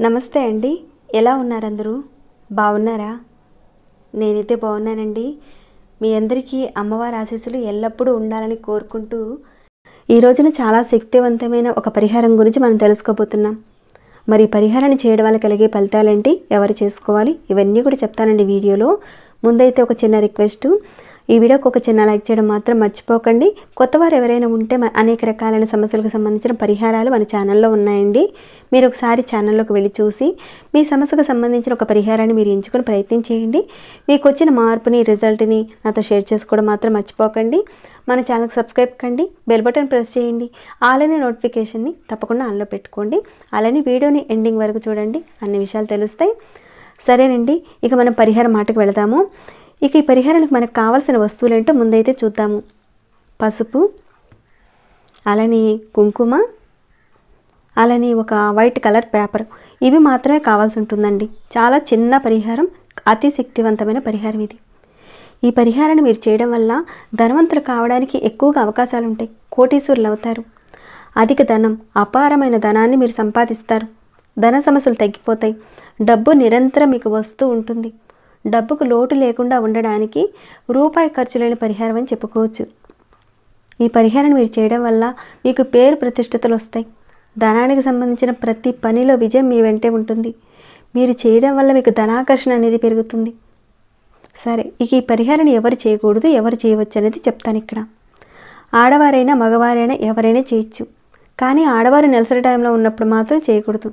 నమస్తే అండి, ఎలా ఉన్నారు అందరూ? బాగున్నారా? నేనైతే బాగున్నానండి. మీ అందరికీ అమ్మవారి ఆశీస్సులు ఎల్లప్పుడూ ఉండాలని కోరుకుంటూ ఈ రోజున చాలా శక్తివంతమైన ఒక పరిహారం గురించి మనం తెలుసుకోబోతున్నాం. మరి పరిహారాన్ని చేయడం వల్ల కలిగే ఫలితాలేంటి, ఎవరు చేసుకోవాలి, ఇవన్నీ కూడా చెప్తానండి వీడియోలో. ముందైతే ఒక చిన్న రిక్వెస్ట్, ఈ వీడియోకి ఒక చిన్న లైక్ చేయడం మాత్రం మర్చిపోకండి. కొత్తవారు ఎవరైనా ఉంటే అనేక రకాలైన సమస్యలకు సంబంధించిన పరిహారాలు మన ఛానల్లో ఉన్నాయండి. మీరు ఒకసారి ఛానల్లోకి వెళ్ళి చూసి మీ సమస్యకు సంబంధించిన ఒక పరిహారాన్ని మీరు ఎంచుకొని ప్రయత్నం చేయండి. మీకు వచ్చిన మార్పుని, రిజల్ట్ని నాతో షేర్ చేసుకోవడం మాత్రం మర్చిపోకండి. మన ఛానల్కి సబ్స్క్రైబ్ కండి, బెల్ బటన్ ప్రెస్ చేయండి, ఆల్ అనే నోటిఫికేషన్ని తప్పకుండా ఆన్లో పెట్టుకోండి. అలానే వీడియోని ఎండింగ్ వరకు చూడండి, అన్ని విషయాలు తెలుస్తాయి. సరేనండి, ఇక మనం పరిహారం మాటకు వెళదాము. ఇక ఈ పరిహారానికి మనకు కావాల్సిన వస్తువులు ఏంటో ముందైతే చూద్దాము. పసుపు, అలానే కుంకుమ, అలానే ఒక వైట్ కలర్ పేపర్, ఇవి మాత్రమే కావాల్సి ఉంటుందండి. చాలా చిన్న పరిహారం, అతి శక్తివంతమైన పరిహారం ఇది. ఈ పరిహారాన్ని మీరు చేయడం వల్ల ధనవంతులు కావడానికి ఎక్కువగా అవకాశాలు ఉంటాయి. కోటీశ్వరులు అవుతారు. అధిక ధనం, అపారమైన ధనాన్ని మీరు సంపాదిస్తారు. ధన సమస్యలు తగ్గిపోతాయి. డబ్బు నిరంతరం మీకు వస్తూ ఉంటుంది. డబ్బుకు లోటు లేకుండా ఉండడానికి రూపాయి ఖర్చు లేని పరిహారం అని చెప్పుకోవచ్చు. ఈ పరిహారాన్ని మీరు చేయడం వల్ల మీకు పేరు ప్రతిష్టతలు వస్తాయి. ధనానికి సంబంధించిన ప్రతి పనిలో విజయం మీ వెంటే ఉంటుంది. మీరు చేయడం వల్ల మీకు ధనాకర్షణ అనేది పెరుగుతుంది. సరే, ఇక ఈ పరిహారాన్ని ఎవరు చేయకూడదు, ఎవరు చేయవచ్చు అనేది చెప్తాను ఇక్కడ. ఆడవారైనా మగవారైనా ఎవరైనా చేయొచ్చు, కానీ ఆడవారు నెలసరి టైంలో ఉన్నప్పుడు మాత్రం చేయకూడదు.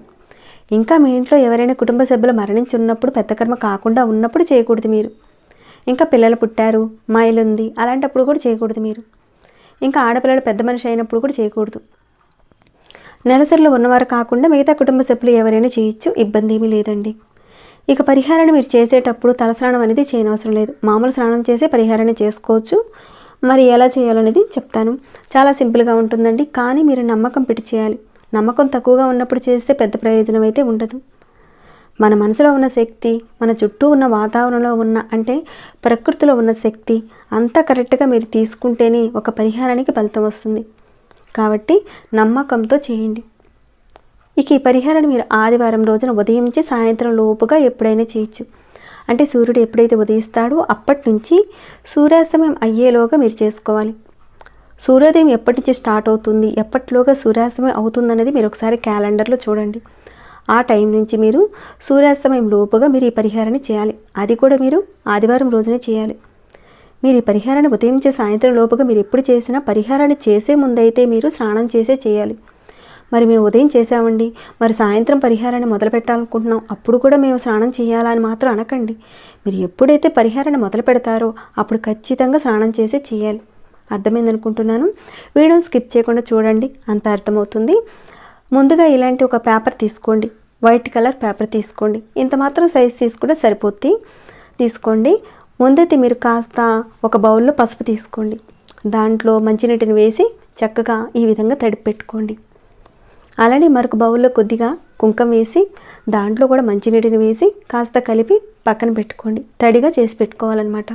ఇంకా మీ ఇంట్లో ఎవరైనా కుటుంబ సభ్యులు మరణించి ఉన్నప్పుడు, పెద్ద కర్మ కాకుండా ఉన్నప్పుడు చేయకూడదు మీరు. ఇంకా పిల్లలు పుట్టారు, మైలుంది, అలాంటప్పుడు కూడా చేయకూడదు మీరు. ఇంకా ఆడపిల్లలు పెద్ద మనిషి అయినప్పుడు కూడా చేయకూడదు. నెలసరిలో ఉన్నవారు కాకుండా మిగతా కుటుంబ సభ్యులు ఎవరైనా చేయొచ్చు, ఇబ్బంది ఏమీ లేదండి. ఇక పరిహారాన్ని మీరు చేసేటప్పుడు తలస్నానం అనేది చేయనవసరం లేదు. మామూలు స్నానం చేసే పరిహారాన్ని చేసుకోవచ్చు. మరి ఎలా చేయాలనేది చెప్తాను. చాలా సింపుల్గా ఉంటుందండి, కానీ మీరు నమ్మకం పెట్టి చేయాలి. నమ్మకం తక్కువగా ఉన్నప్పుడు చేస్తే పెద్ద ప్రయోజనం అయితే ఉండదు. మన మనసులో ఉన్న శక్తి, మన చుట్టూ ఉన్న వాతావరణంలో ఉన్న, అంటే ప్రకృతిలో ఉన్న శక్తి అంతా కరెక్ట్గా మీరు తీసుకుంటేనే ఒక పరిహారానికి ఫలితం వస్తుంది. కాబట్టి నమ్మకంతో చేయండి. ఇక ఈ పరిహారాన్ని మీరు ఆదివారం రోజున ఉదయం నుంచి సాయంత్రం లోపుగా ఎప్పుడైనా చేయొచ్చు. అంటే సూర్యుడు ఎప్పుడైతే ఉదయిస్తాడో అప్పటి నుంచి సూర్యాస్తమయం అయ్యేలోగా మీరు చేసుకోవాలి. సూర్యోదయం ఎప్పటి నుంచి స్టార్ట్ అవుతుంది, ఎప్పటిలోగా సూర్యాస్తమయం అవుతుందనేది మీరు ఒకసారి క్యాలెండర్లో చూడండి. ఆ టైం నుంచి మీరు సూర్యాస్తమయం లోపుగా మీరు ఈ పరిహారాన్ని చేయాలి. అది కూడా మీరు ఆదివారం రోజునే చేయాలి. మీరు ఈ పరిహారాన్ని ఉదయం నుంచి సాయంత్రం లోపుగా మీరు ఎప్పుడు చేసినా పరిహారాన్ని చేసే ముందైతే మీరు స్నానం చేసే చేయాలి. మరి మేము ఉదయం చేసామండి, మరి సాయంత్రం పరిహారాన్ని మొదలు పెట్టాలనుకుంటున్నాం, అప్పుడు కూడా మేము స్నానం చేయాలని మాత్రం అనకండి. మీరు ఎప్పుడైతే పరిహారాన్ని మొదలు పెడతారో అప్పుడు ఖచ్చితంగా స్నానం చేసే చేయాలి. అర్థమైందనుకుంటున్నాను. వీడియోని స్కిప్ చేయకుండా చూడండి, అంత అర్థమవుతుంది. ముందుగా ఇలాంటి ఒక పేపర్ తీసుకోండి, వైట్ కలర్ పేపర్ తీసుకోండి. ఇంత మాత్రం సైజ్ తీసుకుంటే సరిపోద్ది. తీసుకోండి. ముందైతే మీరు కాస్త ఒక బౌల్లో పసుపు తీసుకోండి. దాంట్లో మంచినీటిని వేసి చక్కగా ఈ విధంగా తడిపి పెట్టుకోండి. అలానే మరొక బౌల్లో కొద్దిగా కుంకుమ వేసి దాంట్లో కూడా మంచినీటిని వేసి కాస్త కలిపి పక్కన పెట్టుకోండి. తడిగా చేసి పెట్టుకోవాలన్నమాట.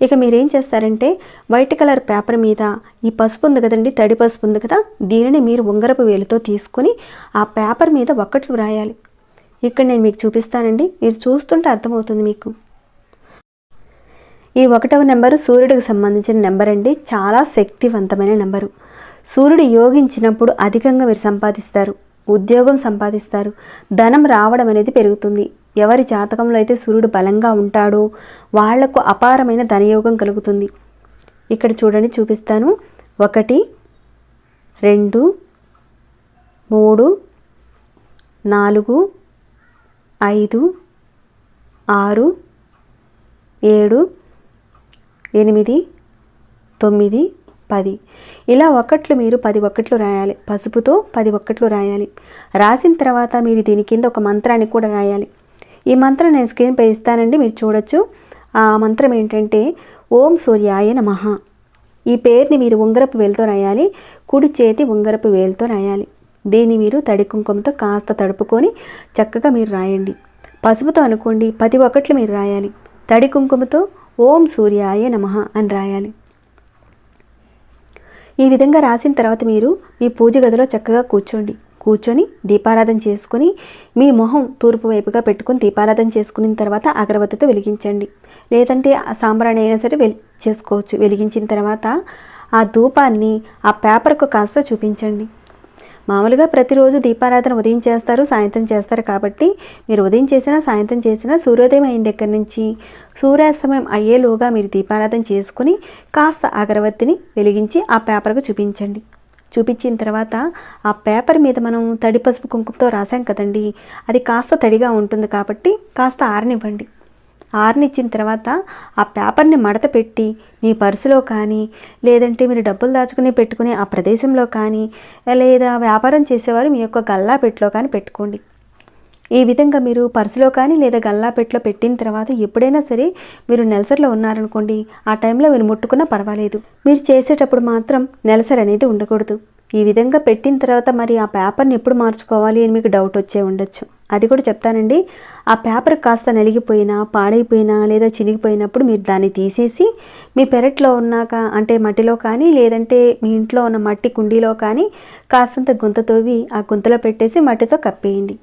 ఇక మీరేం చేస్తారంటే వైట్ కలర్ పేపర్ మీద ఈ పసుపు ఉంది కదండి, తడి పసుపు ఉంది కదా, దీనిని మీరు ఉంగరపు వేలుతో తీసుకొని ఆ పేపర్ మీద ఒక్కట్లు రాయాలి. ఇక్కడ నేను మీకు చూపిస్తానండి, మీరు చూస్తుంటే అర్థమవుతుంది మీకు. ఈ 1వ నెంబరు సూర్యుడికి సంబంధించిన నెంబర్ అండి. చాలా శక్తివంతమైన నెంబరు. సూర్యుడు యోగించినప్పుడు అధికంగా మీరు సంపాదిస్తారు, ఉద్యోగం సంపాదిస్తారు, ధనం రావడం అనేది పెరుగుతుంది. ఎవరి జాతకంలో అయితే సూర్యుడు బలంగా ఉంటాడో వాళ్లకు అపారమైన ధనయోగం కలుగుతుంది. ఇక్కడ చూడండి, చూపిస్తాను. 1, 2, 3, 4, 5, 6, 7, 8, 9, 10 ఇలా ఒక్కట్లు మీరు 10 ఒక్కట్లు రాయాలి. పసుపుతో 10 ఒక్కట్లు రాయాలి. రాసిన తర్వాత మీరు దీని కింద ఒక మంత్రాన్ని కూడా రాయాలి. ఈ మంత్రం నేను స్క్రీన్పై ఇస్తానండి, మీరు చూడొచ్చు. ఆ మంత్రం ఏంటంటే ఓం సూర్యాయ నమః. ఈ పేరుని మీరు ఉంగరపు వేలుతో రాయాలి, కుడి చేతి ఉంగరపు వేలుతో రాయాలి. దీన్ని మీరు తడి కుంకుమతో కాస్త తడుపుకొని చక్కగా మీరు రాయండి. పసుపుతో అనుకోండి 10 ఒక్కట్లు మీరు రాయాలి. తడి కుంకుమతో ఓం సూర్యాయ నమః అని రాయాలి. ఈ విధంగా రాసిన తర్వాత మీరు మీ పూజ గదిలో చక్కగా కూర్చొని దీపారాధన చేసుకుని మీ మొహం తూర్పు వైపుగా పెట్టుకుని దీపారాధన చేసుకున్న తర్వాత అగరబత్తితో వెలిగించండి. లేదంటే సాంబ్రాణి అయినా సరే చేసుకోవచ్చు. వెలిగించిన తర్వాత ఆ ధూపాన్ని ఆ పేపర్కు కాస్త చూపించండి. మామూలుగా ప్రతిరోజు దీపారాధన ఉదయం చేస్తారు, సాయంత్రం చేస్తారు కాబట్టి మీరు ఉదయం చేసినా సాయంత్రం చేసినా సూర్యోదయం అయిన దగ్గర నుంచి సూర్యాస్తమయం అయ్యేలోగా మీరు దీపారాధన చేసుకుని కాస్త అగరబత్తిని వెలిగించి ఆ పేపర్కు చూపించండి. చూపించిన తర్వాత ఆ పేపర్ మీద మనం తడి పసుపు కుంకుమతో రాసాం కదండి, అది కాస్త తడిగా ఉంటుంది కాబట్టి కాస్త ఆరనివ్వండి. ఆరనిచ్చిన తర్వాత ఆ పేపర్ని మడత పెట్టి మీ పర్సులో కానీ లేదంటే మీరు డబ్బులు దాచుకుని పెట్టుకునే ఆ ప్రదేశంలో కానీ లేదా వ్యాపారం చేసేవారు మీ యొక్క గల్లాపెట్టెలో కానీ పెట్టుకోండి. ఈ విధంగా మీరు పర్సులో కానీ లేదా గల్లాపెట్టెలో పెట్టిన తర్వాత ఎప్పుడైనా సరే మీరు నెలసరిలో ఉన్నారనుకోండి, ఆ టైంలో మీరు ముట్టుకున్నా పర్వాలేదు. మీరు చేసేటప్పుడు మాత్రం నెలసరి అనేది ఉండకూడదు. ఈ విధంగా పెట్టిన తర్వాత మరి ఆ పేపర్ని ఎప్పుడు మార్చుకోవాలి అని మీకు డౌట్ వచ్చే ఉండొచ్చు. అది కూడా చెప్తానండి. ఆ పేపర్ కాస్త నలిగిపోయినా పాడైపోయినా లేదా చినిగిపోయినప్పుడు మీరు దాన్ని తీసేసి మీ పెరట్లో ఉన్నాక అంటే మట్టిలో కానీ లేదంటే మీ ఇంట్లో ఉన్న మట్టి కుండీలో కానీ కాస్తంత గుంత తవ్వి ఆ గుంతలో పెట్టేసి మట్టితో కప్పేయండి.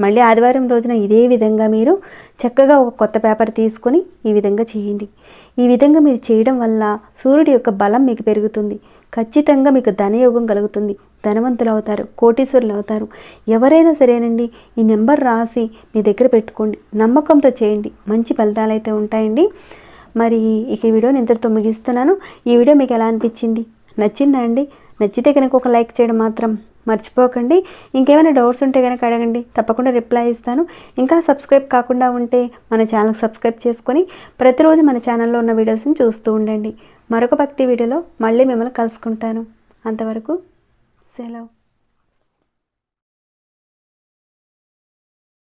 మళ్ళీ ఆదివారం రోజున ఇదే విధంగా మీరు చక్కగా ఒక కొత్త పేపర్ తీసుకొని ఈ విధంగా చేయండి. ఈ విధంగా మీరు చేయడం వల్ల సూర్యుడి యొక్క బలం మీకు పెరుగుతుంది. ఖచ్చితంగా మీకు ధనయోగం కలుగుతుంది. ధనవంతులు అవుతారు, కోటీశ్వరులు అవుతారు. ఎవరైనా సరేనండి ఈ నెంబర్ రాసి మీ దగ్గర పెట్టుకోండి. నమ్మకంతో చేయండి, మంచి ఫలితాలు అయితే ఉంటాయండి. మరి ఇక ఈ వీడియోని ఇంతటితో ముగిస్తున్నాను. ఈ వీడియో మీకు ఎలా అనిపించింది? నచ్చిందా అండి? నచ్చితే కనుక ఒక లైక్ చేయడం మాత్రం మర్చిపోకండి. ఇంకేమైనా డౌట్స్ ఉంటే కనుక అడగండి, తప్పకుండా రిప్లై ఇస్తాను. ఇంకా సబ్స్క్రైబ్ కాకుండా ఉంటే మన ఛానల్ సబ్స్క్రైబ్ చేసుకొని ప్రతిరోజు మన ఛానల్లో ఉన్న వీడియోస్ని చూస్తూ ఉండండి. మరొక భక్తి వీడియోలో మళ్ళీ మిమ్మల్ని కలుసుకుంటాను. అంతవరకు సెలవు.